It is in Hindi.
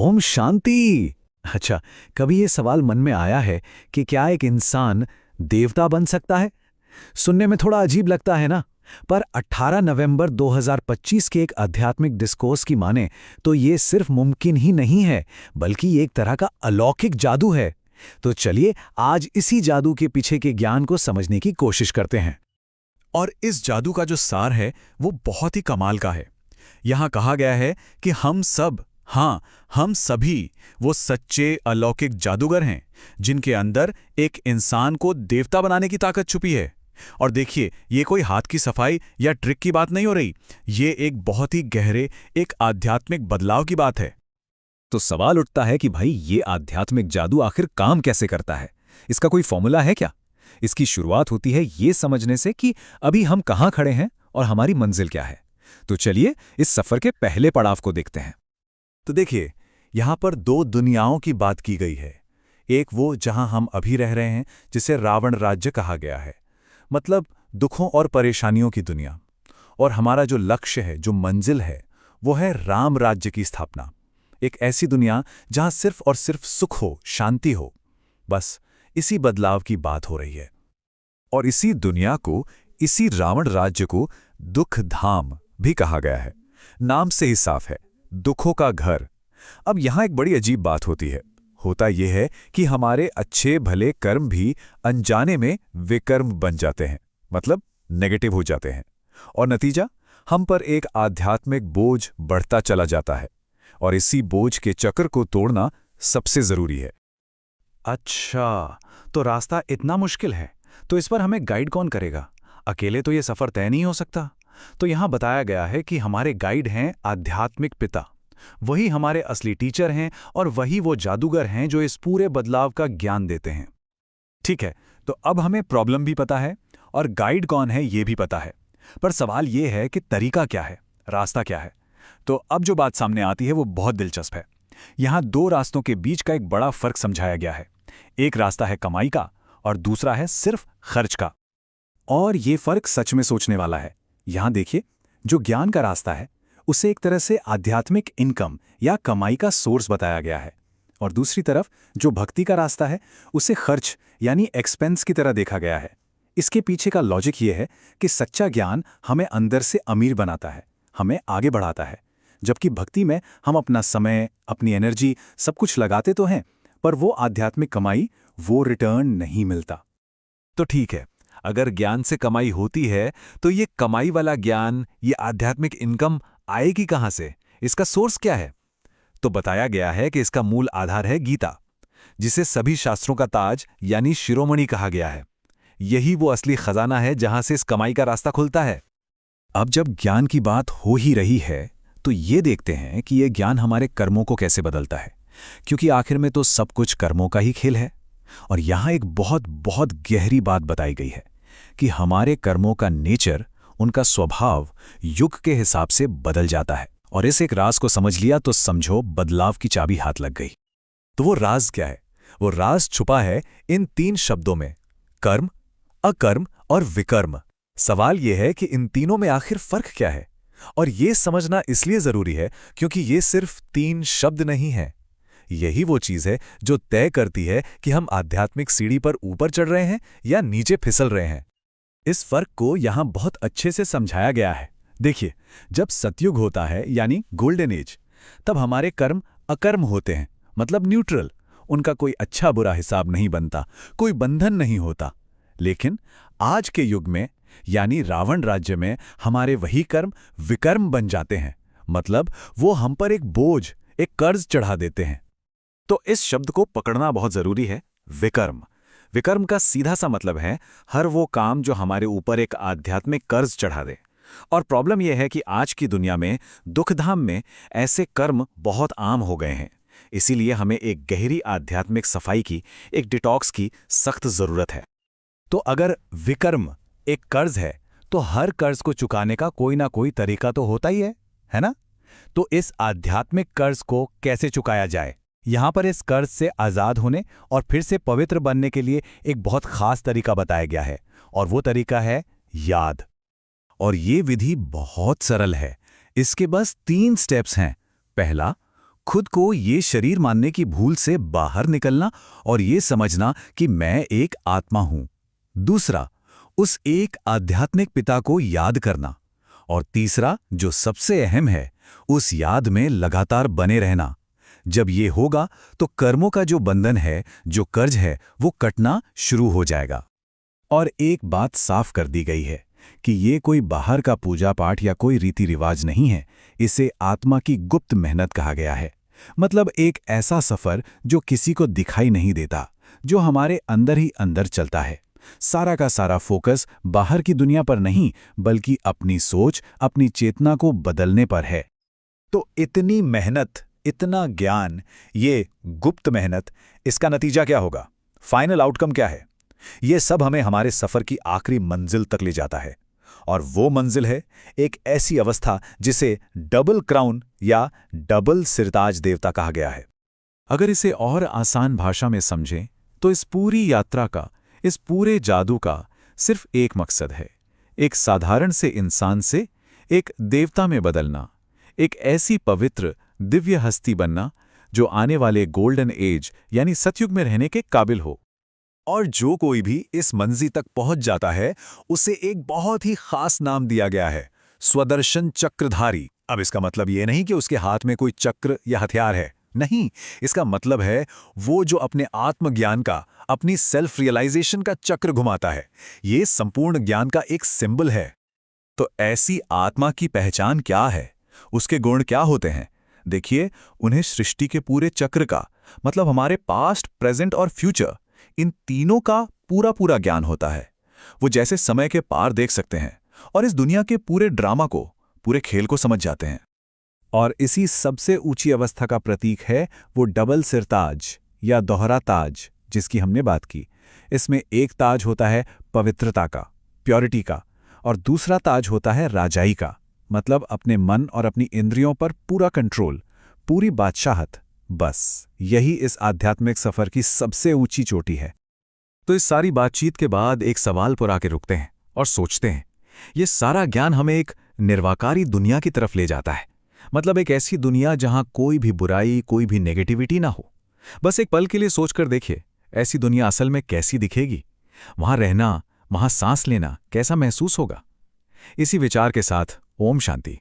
ओम शांति। अच्छा, कभी ये सवाल मन में आया है कि क्या एक इंसान देवता बन सकता है? सुनने में थोड़ा अजीब लगता है ना, पर 18 नवंबर 2025 के एक आध्यात्मिक डिस्कोर्स की माने तो ये सिर्फ मुमकिन ही नहीं है, बल्कि एक तरह का अलौकिक जादू है। तो चलिए आज इसी जादू के पीछे के ज्ञान को समझने की कोशिश करते हैं। और इस जादू का जो सार है वो बहुत ही कमाल का है। यहाँ कहा गया है कि हम सब, हाँ, हम सभी वो सच्चे अलौकिक जादूगर हैं जिनके अंदर एक इंसान को देवता बनाने की ताकत छुपी है। और देखिए, ये कोई हाथ की सफाई या ट्रिक की बात नहीं हो रही, ये एक बहुत ही गहरे, एक आध्यात्मिक बदलाव की बात है। तो सवाल उठता है कि भाई ये आध्यात्मिक जादू आखिर काम कैसे करता है? इसका कोई फॉर्मूला है क्या? इसकी शुरुआत होती है ये समझने से कि अभी हम कहाँ खड़े हैं और हमारी मंजिल क्या है। तो चलिए इस सफर के पहले पड़ाव को देखते हैं। तो देखिए, यहाँ पर दो दुनियाओं की बात की गई है। एक वो जहाँ हम अभी रह रहे हैं, जिसे रावण राज्य कहा गया है, मतलब दुखों और परेशानियों की दुनिया। और हमारा जो लक्ष्य है, जो मंजिल है, वो है राम राज्य की स्थापना। एक ऐसी दुनिया जहाँ सिर्फ और सिर्फ सुख हो, शांति हो। बस इसी बदलाव की बात हो रही है। और इसी दुनिया को, इसी रावण राज्य को दुख धाम भी कहा गया है। नाम से ही साफ है, दुखों का घर। अब यहां एक बड़ी अजीब बात होती है। होता यह है कि हमारे अच्छे भले कर्म भी अनजाने में विकर्म बन जाते हैं, मतलब नेगेटिव हो जाते हैं। और नतीजा, हम पर एक आध्यात्मिक बोझ बढ़ता चला जाता है। और इसी बोझ के चक्र को तोड़ना सबसे जरूरी है। अच्छा, तो रास्ता इतना मुश्किल है, तो इस पर हमें गाइड कौन करेगा? अकेले तो ये सफर तय नहीं हो सकता। तो यहाँ बताया गया है कि हमारे गाइड हैं आध्यात्मिक पिता। वही हमारे असली टीचर हैं और वही वो जादूगर हैं जो इस पूरे बदलाव का ज्ञान देते हैं। ठीक है, तो अब हमें प्रॉब्लम भी पता है और गाइड कौन है ये भी पता है। पर सवाल ये है कि तरीका क्या है, रास्ता क्या है? तो अब जो बात सामने आती है वो बहुत दिलचस्प है। यहाँ दो रास्तों के बीच का एक बड़ा फर्क समझाया गया है। एक रास्ता है कमाई का और दूसरा है सिर्फ खर्च का। और ये फर्क सच में सोचने वाला है। यहाँ देखिए, जो ज्ञान का रास्ता है उसे एक तरह से आध्यात्मिक इनकम या कमाई का सोर्स बताया गया है, और दूसरी तरफ जो भक्ति का रास्ता है उसे खर्च यानी एक्सपेंस की तरह देखा गया है। इसके पीछे का लॉजिक ये है कि सच्चा ज्ञान हमें अंदर से अमीर बनाता है, हमें आगे बढ़ाता है, जबकि भक्ति में हम अपना समय, अपनी एनर्जी सब कुछ लगाते तो हैं, पर वो आध्यात्मिक कमाई, वो रिटर्न नहीं मिलता। तो ठीक है, अगर ज्ञान से कमाई होती है तो ये कमाई वाला ज्ञान, ये आध्यात्मिक इनकम आएगी कहाँ से? इसका सोर्स क्या है? तो बताया गया है कि इसका मूल आधार है गीता, जिसे सभी शास्त्रों का ताज यानी शिरोमणि कहा गया है। यही वो असली खजाना है जहां से इस कमाई का रास्ता खुलता है। अब जब ज्ञान की बात हो ही रही है तो ये देखते हैं कि यह ज्ञान हमारे कर्मों को कैसे बदलता है, क्योंकि आखिर में तो सब कुछ कर्मों का ही खेल है। और यहां एक बहुत बहुत गहरी बात बताई गई है कि हमारे कर्मों का नेचर, उनका स्वभाव युग के हिसाब से बदल जाता है। और इस एक राज को समझ लिया तो समझो बदलाव की चाबी हाथ लग गई। तो वो राज क्या है? वो राज छुपा है इन तीन शब्दों में, कर्म, अकर्म और विकर्म। सवाल यह है कि इन तीनों में आखिर फर्क क्या है? और ये समझना इसलिए जरूरी है क्योंकि ये सिर्फ तीन शब्द नहीं है। यही वो चीज है जो तय करती है कि हम आध्यात्मिक सीढ़ी पर ऊपर चढ़ रहे हैं या नीचे फिसल रहे हैं। इस फर्क को यहां बहुत अच्छे से समझाया गया है। देखिए, जब सतयुग होता है यानी गोल्डन एज, तब हमारे कर्म अकर्म होते हैं, मतलब न्यूट्रल। उनका कोई अच्छा बुरा हिसाब नहीं बनता, कोई बंधन नहीं होता। लेकिन आज के युग में यानी रावण राज्य में हमारे वही कर्म विकर्म बन जाते हैं, मतलब वो हम पर एक बोझ, एक कर्ज चढ़ा देते हैं। तो इस शब्द को पकड़ना बहुत जरूरी है, विकर्म। विकर्म का सीधा सा मतलब है हर वो काम जो हमारे ऊपर एक आध्यात्मिक कर्ज चढ़ा दे। और प्रॉब्लम यह है कि आज की दुनिया में, दुखधाम में, ऐसे कर्म बहुत आम हो गए हैं। इसीलिए हमें एक गहरी आध्यात्मिक सफाई की, एक डिटॉक्स की सख्त जरूरत है। तो अगर विकर्म एक कर्ज है तो हर कर्ज को चुकाने का कोई ना कोई तरीका तो होता ही है ना? तो इस आध्यात्मिक कर्ज को कैसे चुकाया जाए? यहां पर इस कर्ज से आजाद होने और फिर से पवित्र बनने के लिए एक बहुत खास तरीका बताया गया है, और वो तरीका है याद। और ये विधि बहुत सरल है। इसके बस 3 स्टेप्स हैं। पहला, खुद को ये शरीर मानने की भूल से बाहर निकलना और ये समझना कि मैं एक आत्मा हूं। दूसरा, उस एक आध्यात्मिक पिता को याद करना। और तीसरा, जो सबसे अहम है, उस याद में लगातार बने रहना। जब ये होगा तो कर्मों का जो बंधन है, जो कर्ज है, वो कटना शुरू हो जाएगा। और एक बात साफ कर दी गई है कि ये कोई बाहर का पूजा पाठ या कोई रीति रिवाज नहीं है, इसे आत्मा की गुप्त मेहनत कहा गया है। मतलब एक ऐसा सफर जो किसी को दिखाई नहीं देता, जो हमारे अंदर ही अंदर चलता है। सारा का सारा फोकस बाहर की दुनिया पर नहीं, बल्कि अपनी सोच, अपनी चेतना को बदलने पर है। तो इतनी मेहनत, इतना ज्ञान, ये गुप्त मेहनत, इसका नतीजा क्या होगा? फाइनल आउटकम क्या है? ये सब हमें हमारे सफर की आखिरी मंजिल तक ले जाता है। और वो मंजिल है एक ऐसी अवस्था जिसे डबल क्राउन या डबल सिरताज देवता कहा गया है। अगर इसे और आसान भाषा में समझें तो इस पूरी यात्रा का, इस पूरे जादू का सिर्फ एक मकसद है, एक साधारण से इंसान से एक देवता में बदलना, एक ऐसी पवित्र दिव्य हस्ती बनना जो आने वाले गोल्डन एज यानी सतयुग में रहने के काबिल हो। और जो कोई भी इस मंजिल तक पहुंच जाता है, उसे एक बहुत ही खास नाम दिया गया है, स्वदर्शन चक्रधारी। अब इसका मतलब ये नहीं कि उसके हाथ में कोई चक्र या हथियार है, नहीं, इसका मतलब है वो जो अपने आत्मज्ञान का, अपनी सेल्फ रियलाइजेशन का चक्र घुमाता है। ये संपूर्ण ज्ञान का एक सिंबल है। तो ऐसी आत्मा की पहचान क्या है? उसके गुण क्या होते हैं? देखिए, उन्हें सृष्टि के पूरे चक्र का, मतलब हमारे पास्ट, प्रेजेंट और फ्यूचर, इन तीनों का पूरा पूरा ज्ञान होता है। वो जैसे समय के पार देख सकते हैं और इस दुनिया के पूरे ड्रामा को, पूरे खेल को समझ जाते हैं। और इसी सबसे ऊंची अवस्था का प्रतीक है वो डबल सिरताज या दोहरा ताज जिसकी हमने बात की। इसमें एक ताज होता है पवित्रता का, प्योरिटी का, और दूसरा ताज होता है राजाई का, मतलब अपने मन और अपनी इंद्रियों पर पूरा कंट्रोल, पूरी बादशाहत। बस यही इस आध्यात्मिक सफर की सबसे ऊंची चोटी है। तो इस सारी बातचीत के बाद एक सवाल पर आके रुकते हैं और सोचते हैं, ये सारा ज्ञान हमें एक निर्वाकारी दुनिया की तरफ ले जाता है। मतलब एक ऐसी दुनिया जहां कोई भी बुराई, कोई भी नेगेटिविटी ना हो। बस एक पल के लिए सोचकर देखिए, ऐसी दुनिया असल में कैसी दिखेगी? वहां रहना, वहां सांस लेना कैसा महसूस होगा? इसी विचार के साथ ओम शांति।